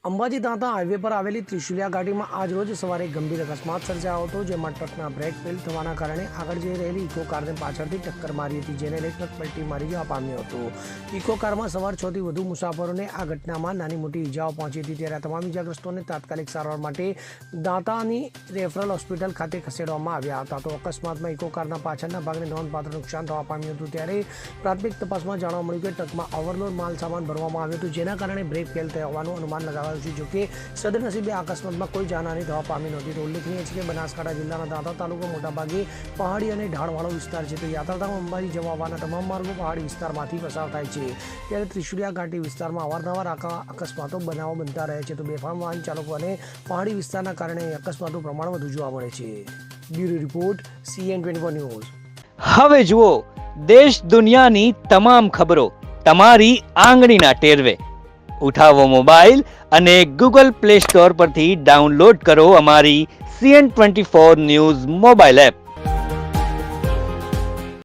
Ambaji Danta highway પર આવેલી ત્રિશુલિયા ઘાટીમાં આજ રોજ સવારે ગંભીર અકસ્માત સર્જાયો હતો, જેમાં ટ્રકના બ્રેક ફેલ થવાના કારણે આગળ જઈ રહેલી ઇકો કારને પાછળથી ટક્કર મારી હતી, જેને લઈ ટ્રક પલટી મારી જવા પામ્યો હતો। ઇકો કારમાં સવાર 6 થી વધુ મુસાફરોને આ ઘટનામાં નાની મોટી ઈજાઓ પહોંચી હતી, ત્યારે તમામ ઈજાગ્રસ્તોને તાત્કાલિક સારવાર માટે દાંતાની રેફરલ હોસ્પિટલ ખાતે ખસેડવામાં આવ્યા હતા। તો અકસ્માતમાં ઇકો કારના પાછળના ભાગને નોંધપાત્ર નુકસાન થવા પામ્યું હતું, ત્યારે પ્રાથમિક તપાસમાં જાણવા મળ્યું કે ટ્રકમાં ઓવરલોડ માલ સામાન ભરવામાં આવ્યો હતો, જેના કારણે બ્રેક ફેલ થયા હોવાનું અનુમાન લગાવ્યું। જોકે સદનસીબે અકસ્માતમાં કોઈ જાનહાની થવા પામી નહોતી। તો ઉલ્લેખનીય છે કે બનાસકાંઠા જિલ્લાના દાંતા તાલુકો મોટાભાગે પહાડી અને ઢાળવાળો વિસ્તાર છે, તો યાત્રાધામ અંબાજી જવા આવવાના તમામ માર્ગો પહાડી વિસ્તારમાંથી પસાર થાય છે, ત્યારે ત્રિશુલિયા ઘાટી વિસ્તારમાં અવારનવાર અકસ્માતો બનાવો બનતા રહે છે। તો બેફામ વાહન ચાલકો અને પહાડી વિસ્તારના કારણે અકસ્માતનું પ્રમાણ વધુ જોવા મળે છે। Bureau report CN24 news. હવે જુઓ દેશ દુનિયાની તમામ ખબરો તમારી આંગળીના ટેરવે। ઉઠાવો મોબાઈલ અને ગૂગલ પ્લે સ્ટોર પરથી ડાઉનલોડ કરો અમારી CN24 ન્યૂઝ મોબાઈલ એપ।